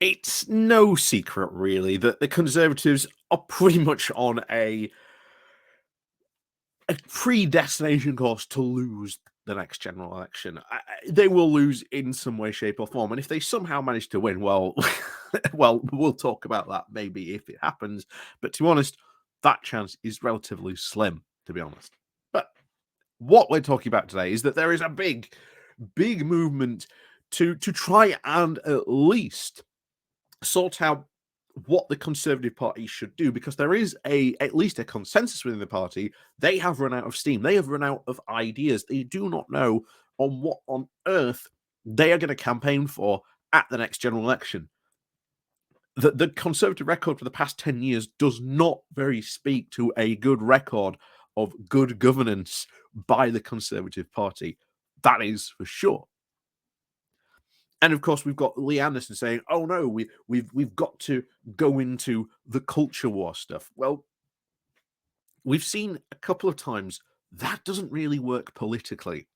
It's no secret, really, that the Conservatives are pretty much on a predestination course to lose the next general election. They will lose in some way, shape, or form, and if they somehow manage to win, well, well, we'll talk about that maybe if it happens. But to be honest, that chance is relatively slim. To be honest, but what we're talking about today is that there is a big movement to try and at least sort out what the Conservative Party should do, because there is at least a consensus within the party. They have run out of steam. They have run out of ideas. They do not know on what on earth they are going to campaign for at the next general election. The Conservative record for the past 10 years does not very speak to a good record of good governance by the Conservative Party. That is for sure. And of course, we've got Lee Anderson saying, "Oh no, we've got to go into the culture war stuff." Well, we've seen a couple of times that doesn't really work politically,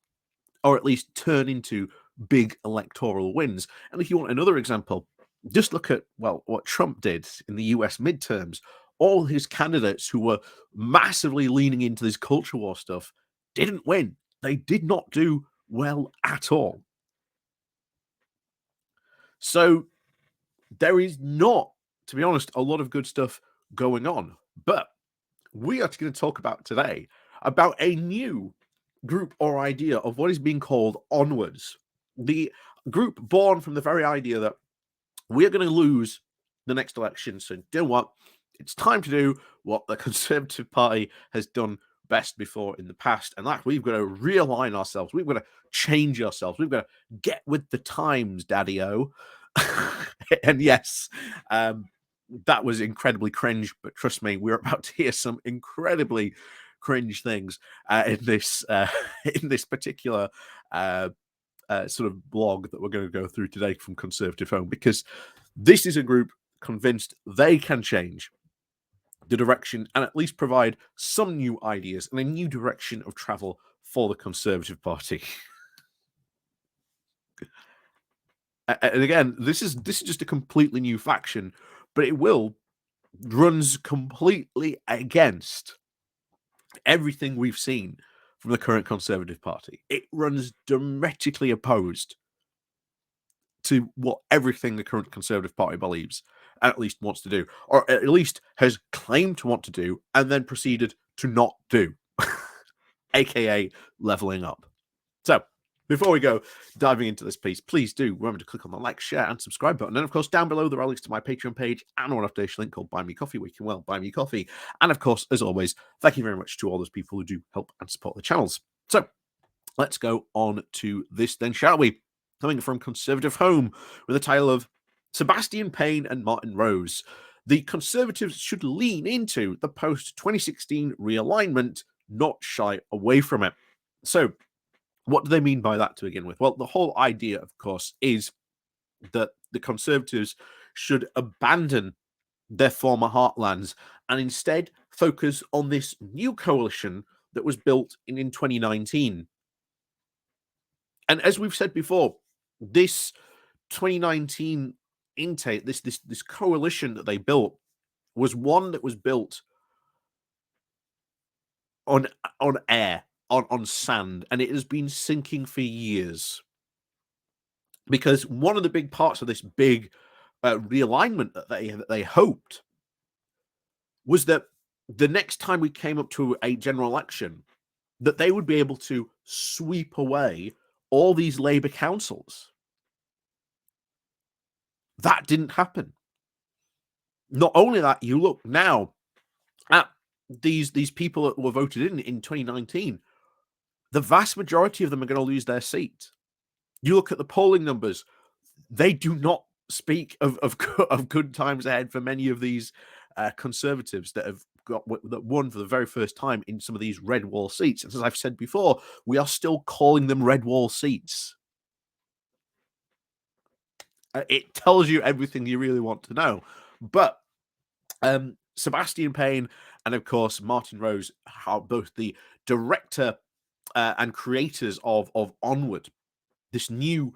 or at least turn into big electoral wins. And if you want another example, just look at what Trump did in the US midterms. All his candidates who were massively leaning into this culture war stuff didn't win. They did not do well at all. So there is not, to be honest, a lot of good stuff going on. But we are going to talk about today about a new group or idea of what is being called Onwards. The group born from the very idea that we're going to lose the next election. So, you know what? It's time to do what the Conservative Party has done best before in the past, and that we've got to realign ourselves. We've got to change ourselves. We've got to get with the times, Daddy-O. And yes, that was incredibly cringe, but trust me, we're about to hear some incredibly cringe things in this in this particular sort of blog that we're going to go through today from Conservative Home, because this is a group convinced they can change the direction and at least provide some new ideas and a new direction of travel for the Conservative Party. And again, this is just a completely new faction, but it runs completely against everything we've seen from the current Conservative Party. It runs diametrically opposed to what everything the current Conservative Party believes and at least wants to do, or at least has claimed to want to do and then proceeded to not do, aka leveling up. So, before we go diving into this piece, please do remember to click on the like, share, and subscribe button. And of course, down below there are links to my Patreon page and a one-off link called Buy Me Coffee, where you can buy me coffee. And of course, as always, thank you very much to all those people who do help and support the channels. So, let's go on to this then, shall we? Coming from Conservative Home with the title of Sebastian Payne and Martin Rose. The Conservatives should lean into the post-2016 realignment, not shy away from it. So, what do they mean by that to begin with? Well, the whole idea, of course, is that the Conservatives should abandon their former heartlands and instead focus on this new coalition that was built in 2019. And as we've said before, this 2019 intake, this coalition that they built, was one that was built on air, on sand, and it has been sinking for years. Because one of the big parts of this big realignment that they hoped was that the next time we came up to a general election, that they would be able to sweep away all these Labour councils. That didn't happen. Not only that, you look now at these people that were voted in 2019, the vast majority of them are going to lose their seat. You look at the polling numbers, they do not speak of good times ahead for many of these Conservatives that won for the very first time in some of these red wall seats. And as I've said before, we are still calling them red wall seats. It tells you everything you really want to know. But Sebastian Payne and, of course, Martin Rose are both the director and creators of Onward, this new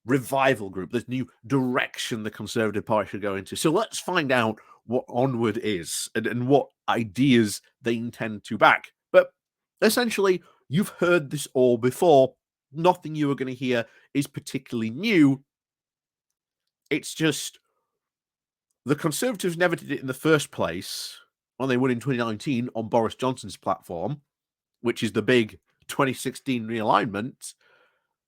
revival group, this new direction the Conservative Party should go into. So let's find out what Onward is and what ideas they intend to back. But essentially, you've heard this all before. Nothing you are going to hear is particularly new. It's just the Conservatives never did it in the first place when they won in 2019 on Boris Johnson's platform, which is the big 2016 realignment.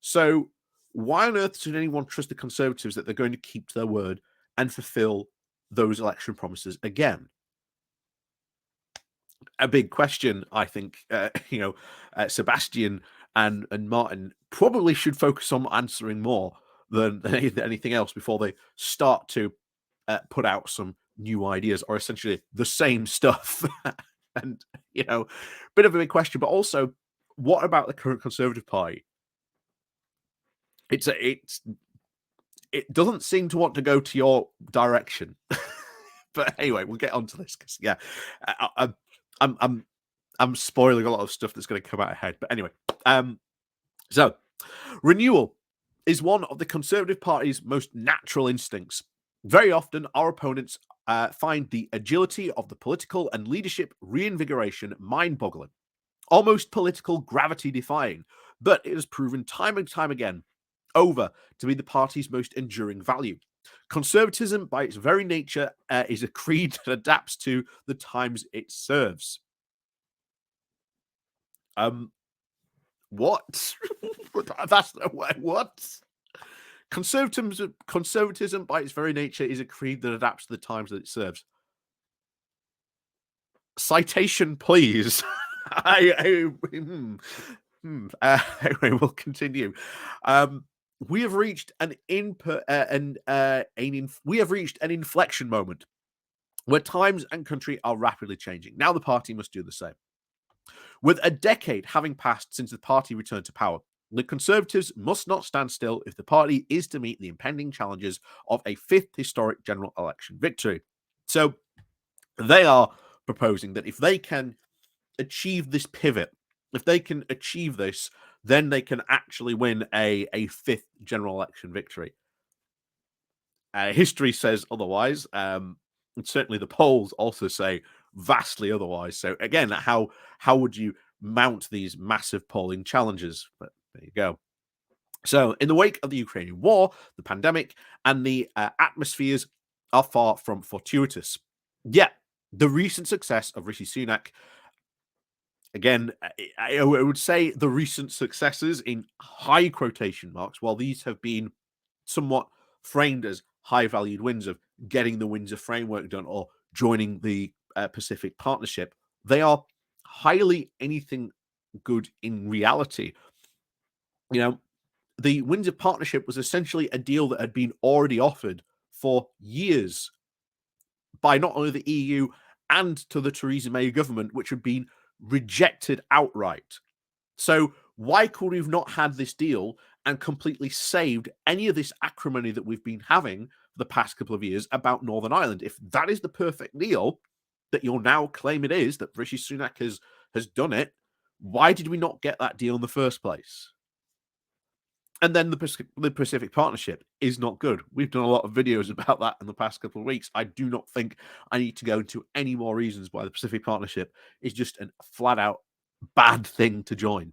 So why on earth should anyone trust the Conservatives that they're going to keep to their word and fulfill those election promises again? A big question, I think. Sebastian and Martin probably should focus on answering more than anything else before they start to put out some new ideas or essentially the same stuff. And bit of a big question, but also, what about the current Conservative Party? It doesn't seem to want to go to your direction. But anyway, we'll get onto this because I'm spoiling a lot of stuff that's going to come out ahead. But anyway, so renewal is one of the Conservative Party's most natural instincts. Very often, our opponents find the agility of the political and leadership reinvigoration mind-boggling, almost political gravity-defying. But it has proven time and time again over to be the party's most enduring value. Conservatism, by its very nature, is a creed that adapts to the times it serves. What? That's what? Conservatism, by its very nature, is a creed that adapts to the times that it serves. Citation, please. Anyway, we'll continue. We have reached an inflection moment where times and country are rapidly changing. Now the party must do the same. With a decade having passed since the party returned to power, the Conservatives must not stand still if the party is to meet the impending challenges of a fifth historic general election victory. So they are proposing that if they can achieve this pivot, if they can achieve this, then they can actually win a fifth general election victory. History says otherwise. And certainly the polls also say vastly otherwise. So again, how would you mount these massive polling challenges? But there you go. So in the wake of the Ukrainian war, the pandemic, and the atmospheres are far from fortuitous. Yet the recent success of Rishi Sunak, again, I would say the recent successes in high quotation marks, while these have been somewhat framed as high-valued wins of getting the Windsor framework done or joining the Pacific Partnership, they are highly anything good in reality. The Windsor Partnership was essentially a deal that had been already offered for years by not only the EU and to the Theresa May government, which had been rejected outright. So why could we have not had this deal and completely saved any of this acrimony that we've been having for the past couple of years about Northern Ireland? If that is the perfect deal that you'll now claim it is, that Rishi Sunak has done it, why did we not get that deal in the first place? And then the Pacific Partnership is not good. We've done a lot of videos about that in the past couple of weeks. I do not think I need to go into any more reasons why the Pacific Partnership is just a flat-out bad thing to join.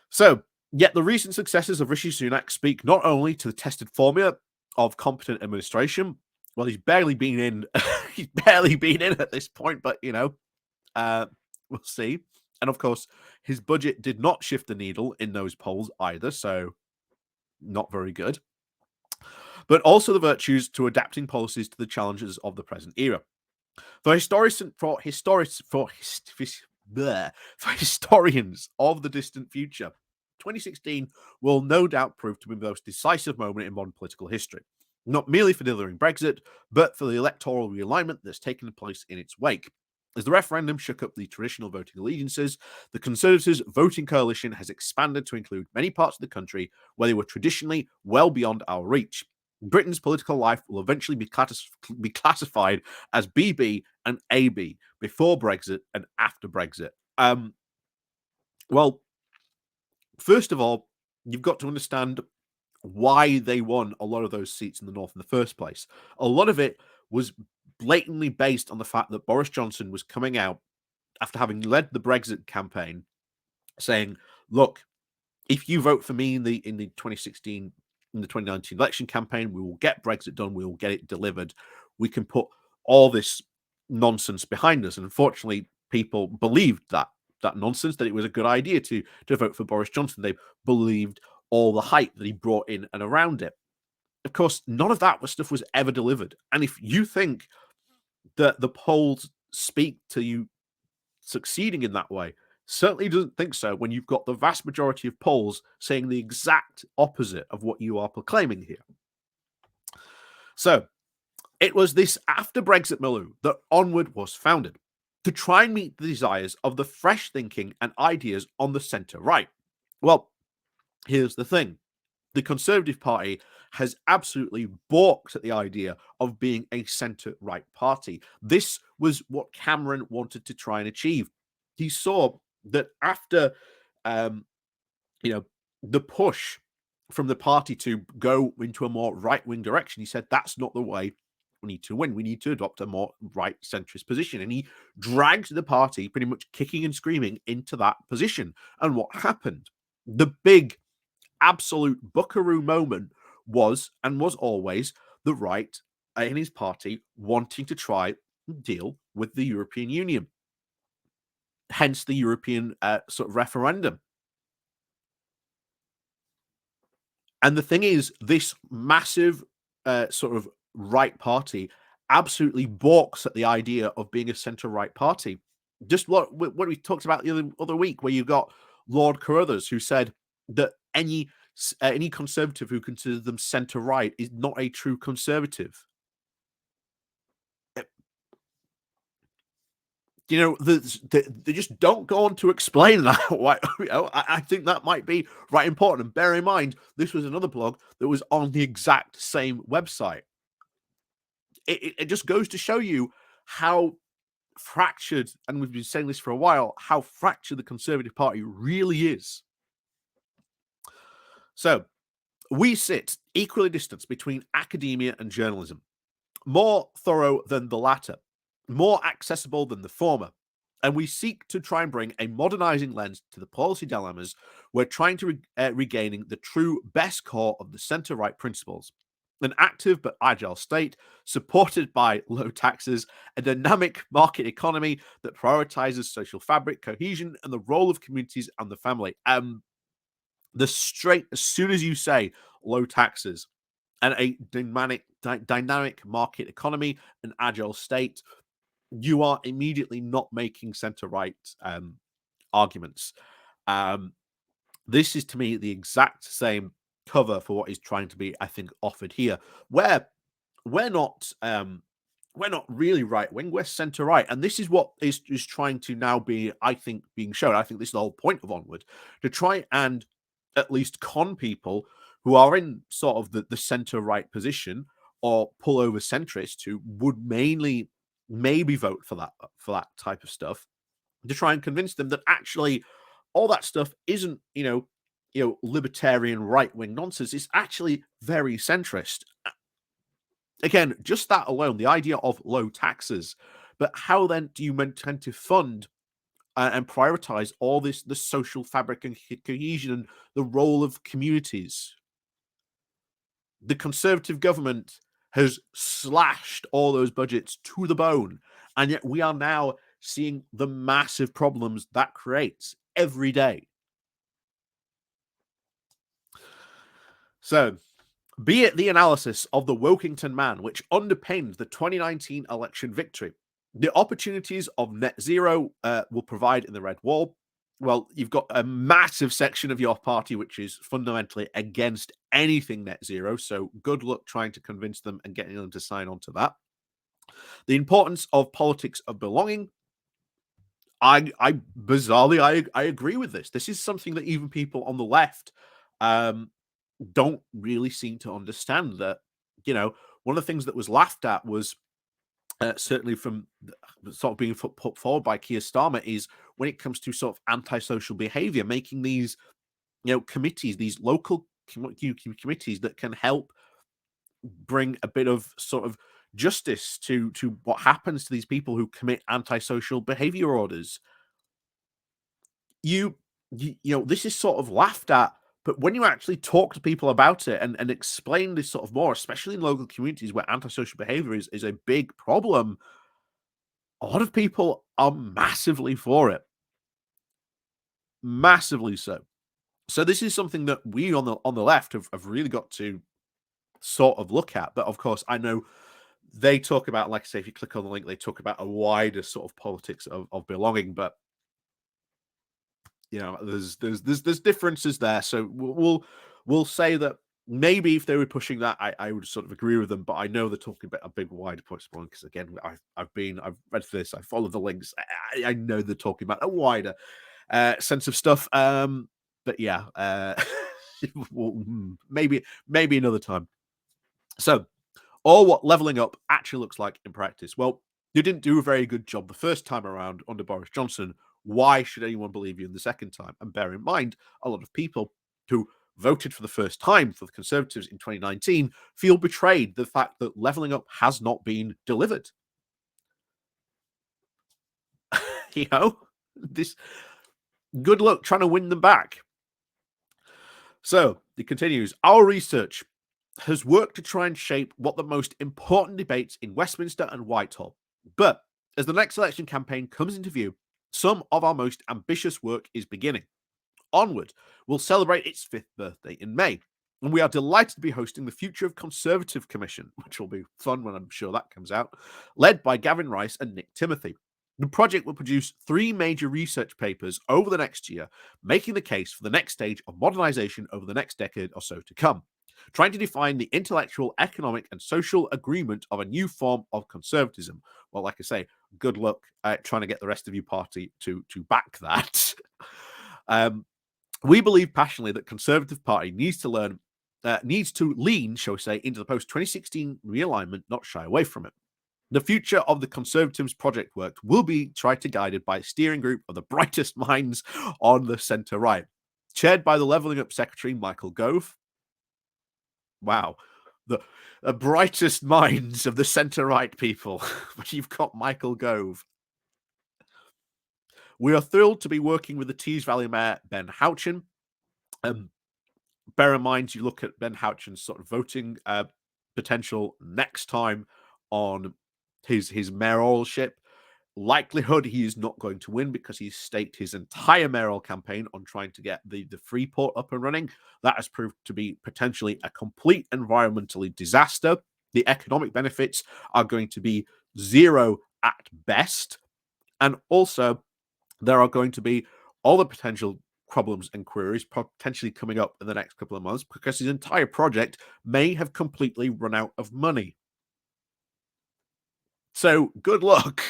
So, yet the recent successes of Rishi Sunak speak not only to the tested formula of competent administration. Well, he's barely been in. He's barely been in at this point, but we'll see. And of course, his budget did not shift the needle in those polls either, so not very good. But also the virtues to adapting policies to the challenges of the present era. For historians of the distant future, 2016 will no doubt prove to be the most decisive moment in modern political history, not merely for delivering Brexit, but for the electoral realignment that's taken place in its wake. As the referendum shook up the traditional voting allegiances, the Conservatives' voting coalition has expanded to include many parts of the country where they were traditionally well beyond our reach. Britain's political life will eventually be classified as BB and AB before Brexit and after Brexit. Well, first of all, you've got to understand why they won a lot of those seats in the north in the first place. A lot of it was blatantly based on the fact that Boris Johnson was coming out after having led the Brexit campaign, saying, "Look, if you vote for me in the 2016 in the 2019 election campaign, we will get Brexit done. We will get it delivered. We can put all this nonsense behind us." And unfortunately, people believed that nonsense, that it was a good idea to vote for Boris Johnson. They believed all the hype that he brought in and around it. Of course, none of that stuff was ever delivered. And if you think that the polls speak to you succeeding in that way, certainly doesn't think so when you've got the vast majority of polls saying the exact opposite of what you are proclaiming here. So it was this after Brexit milieu that Onward was founded, to try and meet the desires of the fresh thinking and ideas on the centre right. Well, here's the thing. The Conservative Party has absolutely balked at the idea of being a centre-right party. This was what Cameron wanted to try and achieve. He saw that after, the push from the party to go into a more right-wing direction, he said that's not the way we need to win. We need to adopt a more right-centrist position. And he dragged the party pretty much kicking and screaming into that position. And what happened? The big absolute buckaroo moment was and was always the right in his party wanting to try and deal with the European Union. Hence the European sort of referendum. And the thing is, this massive sort of right party absolutely balks at the idea of being a centre-right party. Just what we talked about the other week, where you got Lord Carruthers, who said that any conservative who considers them centre-right is not a true conservative. They just don't go on to explain that. I think that might be right important. And bear in mind, this was another blog that was on the exact same website. It just goes to show you how fractured, and we've been saying this for a while, how fractured the Conservative Party really is. So we sit equally distanced between academia and journalism, more thorough than the latter, more accessible than the former. And we seek to try and bring a modernizing lens to the policy dilemmas. We're trying to regaining the true best core of the centre-right principles. An active but agile state supported by low taxes, a dynamic market economy that prioritizes social fabric, cohesion, and the role of communities and the family. As soon as you say low taxes and a dynamic market economy, an agile state, you are immediately not making center-right arguments. This is, to me, the exact same cover for what is trying to be, I think, offered here, where we're not really right-wing, we're center-right. And this is what is trying to now be, I think, being shown. I think this is the whole point of Onward, to try and at least con people who are in sort of the center-right position, or pull over centrists who would maybe vote for that type of stuff, to try and convince them that actually all that stuff isn't libertarian right-wing nonsense. It's actually very centrist. Again, just that alone, the idea of low taxes, but how then do you intend to fund and prioritize all the social fabric and cohesion and the role of communities? The Conservative government has slashed all those budgets to the bone, and yet we are now seeing the massive problems that creates every day. So, be it the analysis of the Wokington man, which underpinned the 2019 election victory, the opportunities of net zero will provide in the red wall. Well, you've got a massive section of your party which is fundamentally against anything net zero. So good luck trying to convince them and getting them to sign on to that. The importance of politics of belonging. I bizarrely agree with this. This is something that even people on the left don't really seem to understand. That one of the things that was laughed at was certainly from sort of being put forward by Keir Starmer, is when it comes to sort of antisocial behavior, making these committees, these local committees that can help bring a bit of sort of justice to what happens to these people who commit antisocial behavior orders. This is sort of laughed at, but when you actually talk to people about it and explain this sort of more, especially in local communities where antisocial behavior is a big problem, a lot of people are massively for it. Massively so. So this is something that we on the left have really got to sort of look at. But of course, I know they talk about, like I say, if you click on the link, they talk about a wider sort of politics of belonging. But there's differences there. So we'll say that maybe if they were pushing that, I would sort of agree with them. But I know they're talking about a big wider point because again, I've read this, I followed the links. I know they're talking about a wider sense of stuff. But yeah, maybe another time. So, or what leveling up actually looks like in practice. Well, you didn't do a very good job the first time around under Boris Johnson. Why should anyone believe you in the second time? And bear in mind, a lot of people who voted for the first time for the Conservatives in 2019 feel betrayed the fact that leveling up has not been delivered. This good luck trying to win them back. So it continues. Our research has worked to try and shape what the most important debates in Westminster and Whitehall. But as the next election campaign comes into view, some of our most ambitious work is beginning. Onward will celebrate its 5th birthday in May, and we are delighted to be hosting the Future of Conservative Commission, which will be fun when I'm sure that comes out, led by Gavin Rice and Nick Timothy. The project will produce 3 major research papers over the next year, making the case for the next stage of modernisation over the next decade or so to come, trying to define the intellectual, economic, and social agreement of a new form of conservatism. Well, like I say, good luck trying to get the rest of your party to back that. We believe passionately that Conservative Party needs to lean, shall we say, into the post-2016 realignment, not shy away from it. The future of the Conservatives' project work will be tried to guided by a steering group of the brightest minds on the centre-right, chaired by the Levelling Up Secretary, Michael Gove. Wow. The brightest minds of the centre-right people. But you've got Michael Gove. We are thrilled to be working with the Tees Valley Mayor, Ben Houchin. Bear in mind, you look at Ben Houchin's sort of voting potential next time on his mayoralship. Likelihood he is not going to win because he's staked his entire mayoral campaign on trying to get the Freeport up and running. That has proved to be potentially a complete environmentally disaster. The economic benefits are going to be zero at best. And also, there are going to be all the potential problems and queries potentially coming up in the next couple of months because his entire project may have completely run out of money. So, good luck.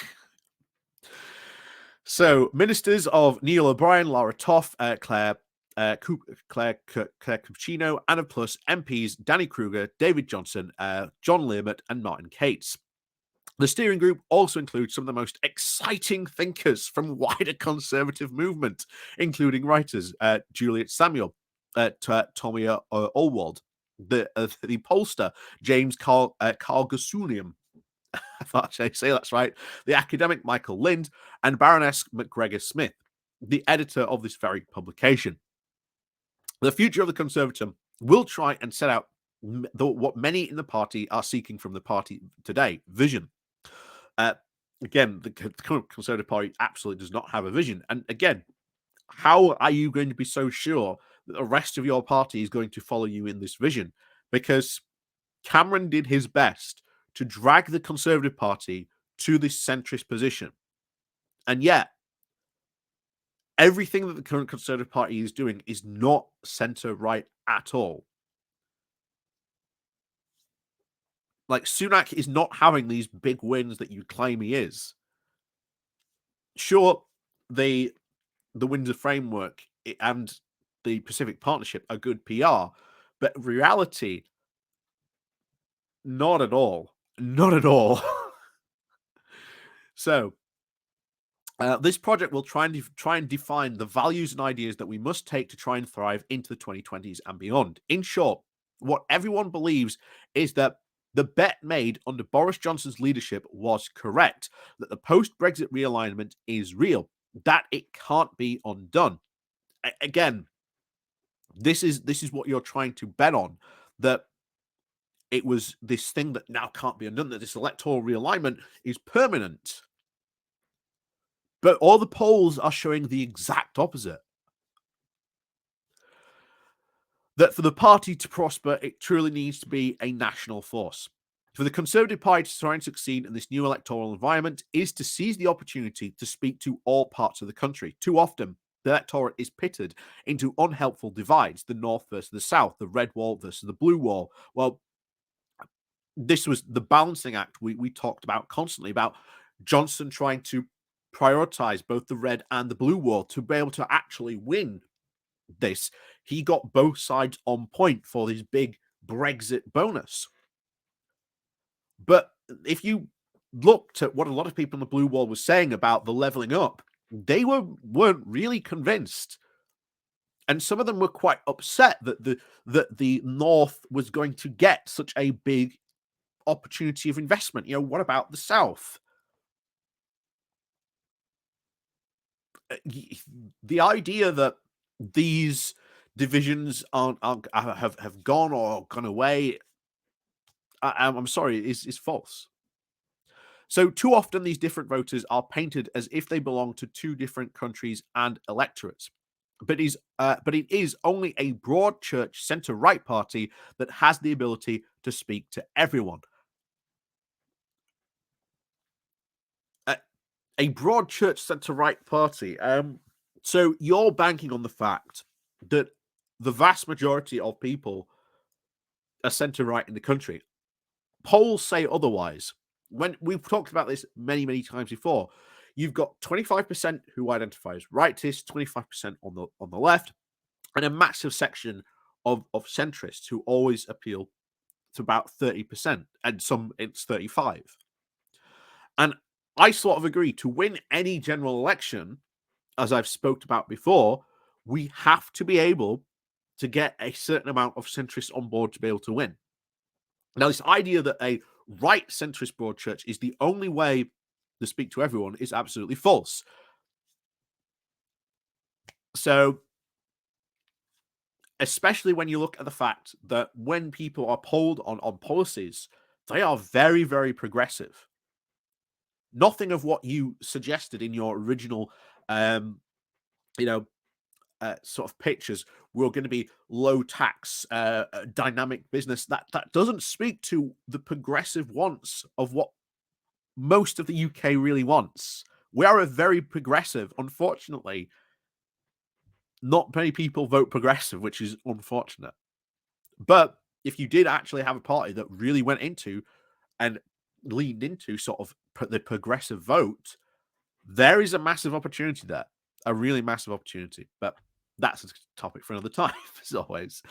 So, ministers of Neil O'Brien, Laura Toff, Claire Cucino, and of plus MPs Danny Kruger, David Johnson, John Learmont, and Martin Cates. The steering group also includes some of the most exciting thinkers from wider conservative movement, including writers Juliet Samuel, Tomia Allwald, the pollster James Carl Gasunium, I thought I say that's right, the academic Michael Lind, and Baroness McGregor Smith, the editor of this very publication. The future of the Conservative will try and set out what many in the party are seeking from the party today, vision. Again, the Conservative Party absolutely does not have a vision. And again, how are you going to be so sure that the rest of your party is going to follow you in this vision? Because Cameron did his best to drag the Conservative Party to this centrist position. And yet, everything that the current Conservative Party is doing is not centre-right at all. Like, Sunak is not having these big wins that you claim he is. Sure, the Windsor Framework and the Pacific Partnership are good PR, but reality, not at all. Not at all. So, This project will try and define the values and ideas that we must take to try and thrive into the 2020s and beyond. In short, what everyone believes is that the bet made under Boris Johnson's leadership was correct, that the post-Brexit realignment is real, that it can't be undone. Again, this is what you're trying to bet on, that it was this thing that now can't be undone, that this electoral realignment is permanent. But all the polls are showing the exact opposite. That for the party to prosper, it truly needs to be a national force. For the Conservative Party to try and succeed in this new electoral environment is to seize the opportunity to speak to all parts of the country. Too often, the electorate is pitted into unhelpful divides, the North versus the South, the red wall versus the blue wall. Well, this was the balancing act we talked about constantly, about Johnson trying to prioritize both the red and the blue wall to be able to actually win this. He got both sides on point for this big Brexit bonus. But if you looked at what a lot of people in the blue wall were saying about the leveling up, they weren't really convinced. And some of them were quite upset that the North was going to get such a big opportunity of investment. You know, what about the South? The idea that these divisions have gone or gone away, I'm sorry, is false. So too often these different voters are painted as if they belong to two different countries and electorates. But it is only a broad church centre-right party that has the ability to speak to everyone. A broad church centre-right party. So you're banking on the fact that the vast majority of people are centre-right in the country. Polls say otherwise. When we've talked about this many, many times before, you've got 25% who identify as rightist, 25% on the left, and a massive section of centrists who always appeal to about 30%, and some it's 35%. And I sort of agree, to win any general election, as I've spoke about before, we have to be able to get a certain amount of centrists on board to be able to win. Now, this idea that a right centrist broad church is the only way to speak to everyone is absolutely false. So, especially when you look at the fact that when people are polled on policies, they are very, very progressive. Nothing of what you suggested in your original, sort of pictures were going to be low tax, dynamic business. That doesn't speak to the progressive wants of what most of the UK really wants. We are a very progressive. Unfortunately, not many people vote progressive, which is unfortunate. But if you did actually have a party that really went into and leaned into sort of the progressive vote, there is a massive opportunity there, a really massive opportunity. But that's a topic for another time, as always.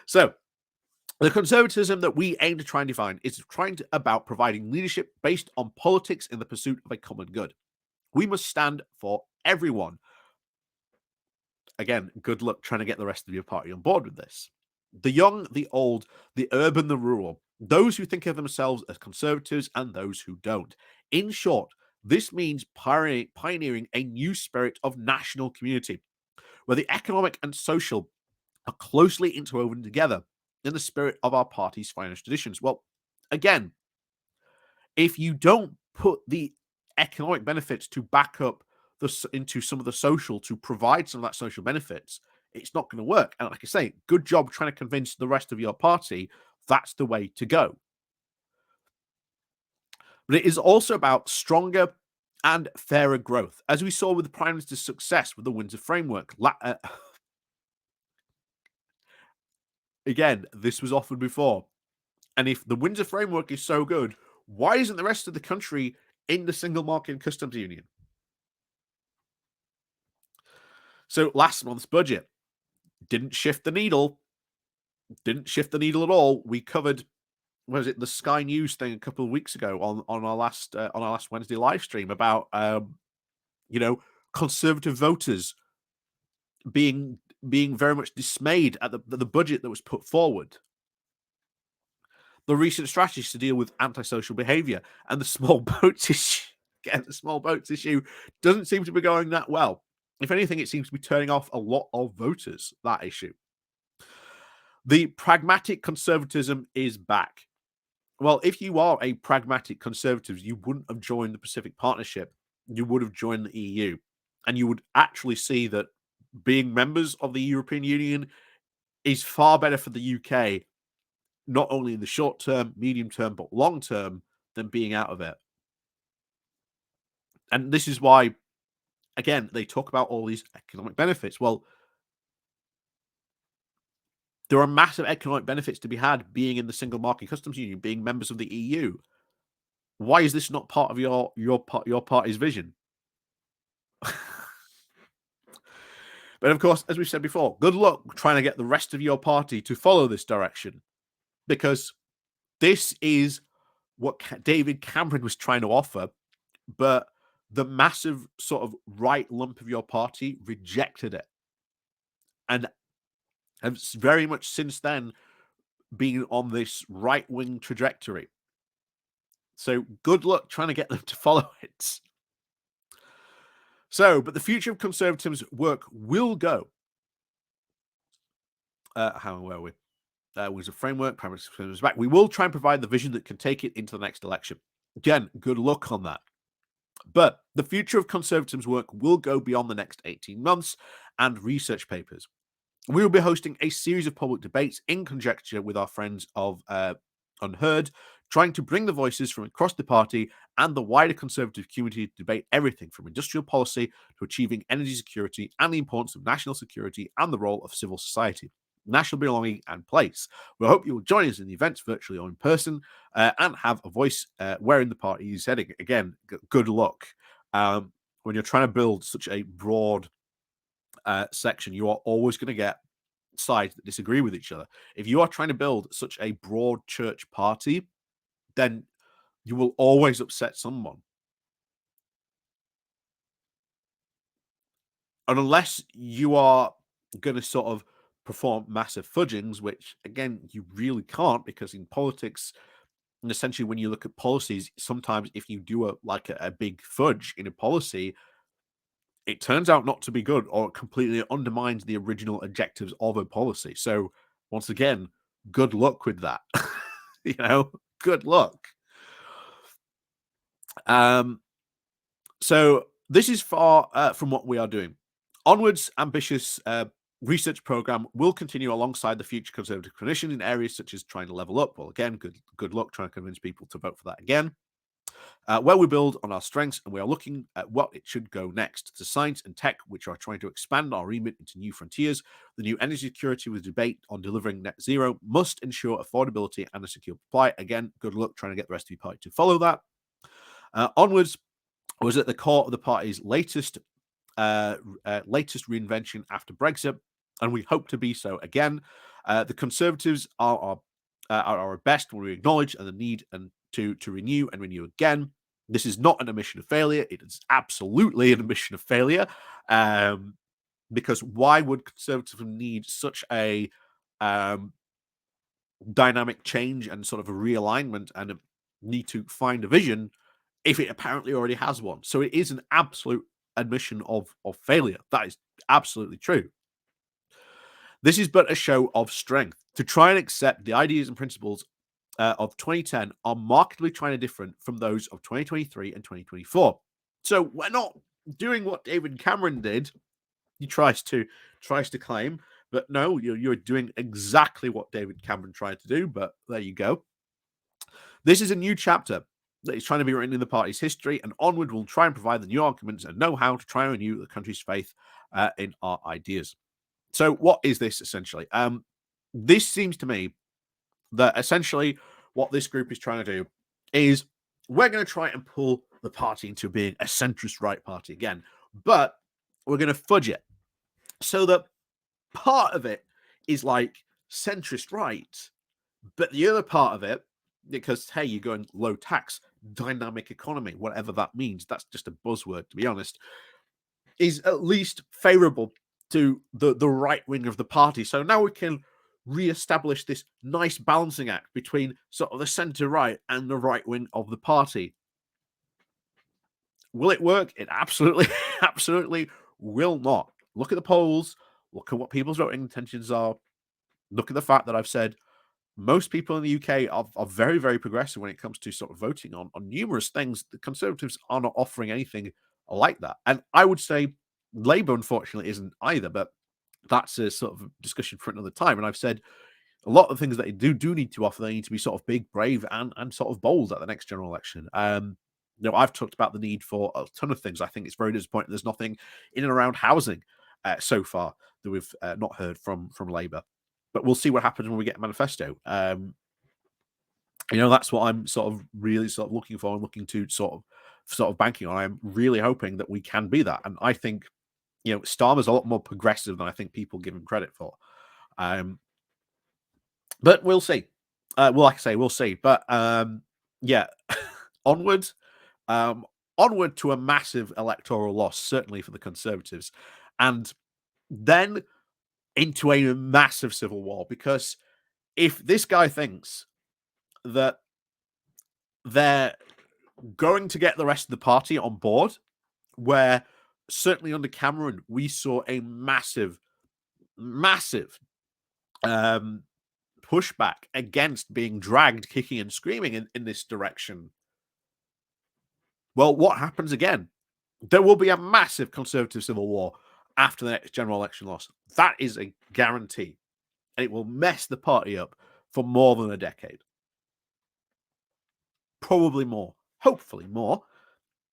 So, the conservatism that we aim to try and define is about providing leadership based on politics in the pursuit of a common good. We must stand for everyone. Again, good luck trying to get the rest of your party on board with this. The young, the old, the urban, the rural, those who think of themselves as conservatives and those who don't. In short, this means pioneering a new spirit of national community, where the economic and social are closely interwoven together in the spirit of our party's finest traditions. Well, again, if you don't put the economic benefits to back up into some of the social, to provide some of that social benefits, it's not going to work. And like I say, good job trying to convince the rest of your party that's the way to go. But it is also about stronger and fairer growth, as we saw with the Prime Minister's success with the Windsor Framework. Again, this was offered before. And if the Windsor Framework is so good, why isn't the rest of the country in the single market and customs union? So last month's budget didn't shift the needle. Didn't shift the needle at all. We covered, was it the Sky News thing a couple of weeks ago on our last Wednesday live stream about You know, conservative voters being very much dismayed at the budget that was put forward. The recent strategies to deal with antisocial behaviour and the small boats issue. Again, the small boats issue doesn't seem to be going that well. If anything, it seems to be turning off a lot of voters, that issue. The pragmatic conservatism is back. Well, if you are a pragmatic conservative, you wouldn't have joined the Pacific Partnership. You would have joined the EU. And you would actually see that being members of the European Union is far better for the UK, not only in the short term, medium term, but long term, than being out of it. And this is why, again, they talk about all these economic benefits. Well, there are massive economic benefits to be had being in the single market customs union, being members of the EU. Why is this not part of your party's vision? But of course, as we've said before, good luck trying to get the rest of your party to follow this direction, because this is what David Cameron was trying to offer, but the massive sort of right lump of your party rejected it, and have very much since then been on this right-wing trajectory. So good luck trying to get them to follow it. So, but the future of Conservatives' work will go. How were we? Was a framework, primary back. We will try and provide the vision that can take it into the next election. Again, good luck on that. But the future of Conservatives' work will go beyond the next 18 months and research papers. We will be hosting a series of public debates in conjecture with our friends of Unheard, trying to bring the voices from across the party and the wider Conservative community to debate everything from industrial policy to achieving energy security and the importance of national security and the role of civil society, national belonging and place. We hope you will join us in the events virtually or in person and have a voice wherein the party is heading. Again, good luck. When you're trying to build such a broad section, you are always going to get sides that disagree with each other. If you are trying to build such a broad church party, then you will always upset someone. And unless you are going to sort of perform massive fudgings, which again, you really can't, because in politics, and essentially when you look at policies, sometimes if you do a big fudge in a policy, it turns out not to be good, or it completely undermines the original objectives of a policy. So once again, good luck with that. Good luck. So this is far from what we are doing. Onward's ambitious research program will continue alongside the future Conservative clinicians in areas such as trying to level up. Well, again, good luck trying to convince people to vote for that again. Where we build on our strengths, and we are looking at what it should go next to science and tech, which are trying to expand our remit into new frontiers. The new energy security with debate on delivering net zero must ensure affordability and a secure supply. Again, good luck trying to get the rest of your party to follow that. Onwards was at the core of the party's latest reinvention after Brexit, and we hope to be so again. The Conservatives are our best when we acknowledge and the need and to renew and renew again. This is not an admission of failure. It is absolutely an admission of failure. Because why would Conservatives need such a dynamic change and sort of a realignment and need to find a vision if it apparently already has one? So it is an absolute admission of failure. That is absolutely true. This is but a show of strength. To try and accept the ideas and principles of 2010 are markedly trying to different from those of 2023 and 2024. So we're not doing what David Cameron did. He tries to claim, but no, you're doing exactly what David Cameron tried to do. But there you go. This is a new chapter that is trying to be written in the party's history, and Onward will try and provide the new arguments and know-how to try and renew the country's faith in our ideas. So what is this essentially? This seems to me that essentially what this group is trying to do is we're going to try and pull the party into being a centrist right party again, but we're going to fudge it so that part of it is like centrist right, but the other part of it, because hey, you're going low tax, dynamic economy, whatever that means, that's just a buzzword, to be honest. is at least favourable to the right wing of the party. So now we can re-establish this nice balancing act between sort of the centre right and the right wing of the party. Will it work? It absolutely, absolutely will not. Look at the polls. Look at what people's voting intentions are. Look at the fact that I've said most people in the UK are very, very progressive when it comes to sort of voting on numerous things. The Conservatives are not offering anything like that. And I would say Labour, unfortunately, isn't either, but that's a sort of discussion for another time. And I've said a lot of things that they do need to offer, they need to be sort of big, brave, and sort of bold at the next general election. I've talked about the need for a ton of things. I think it's very disappointing there's nothing in and around housing so far that we've not heard from Labour. But we'll see what happens when we get a manifesto. That's what I'm sort of really sort of looking for and looking to sort of banking on. I'm really hoping that we can be that. And I think, Starmer's a lot more progressive than I think people give him credit for. But we'll see. Like I say, we'll see. But yeah, onward, onward to a massive electoral loss, certainly for the Conservatives, and then into a massive civil war. Because if this guy thinks that they're going to get the rest of the party on board, where certainly under Cameron we saw a massive pushback against being dragged kicking and screaming in this direction. Well, what happens again? There will be a massive Conservative civil war after the next general election loss. That is a guarantee. And it will mess the party up for more than a decade. Probably more. Hopefully more.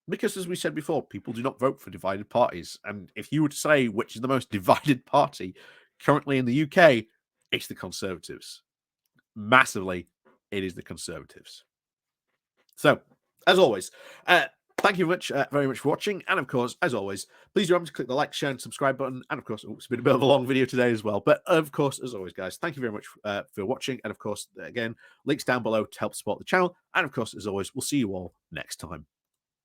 Because as we said before, people do not vote for divided parties. And if you were to say which is the most divided party currently in the UK, it's the Conservatives. Massively, it is the Conservatives. So, as always, thank you very much for watching. And of course, as always, please remember to click the like, share, and subscribe button. And of course, it's been a bit of a long video today as well. But of course, as always, guys, thank you very much for watching. And of course, again, links down below to help support the channel. And of course, as always, we'll see you all next time.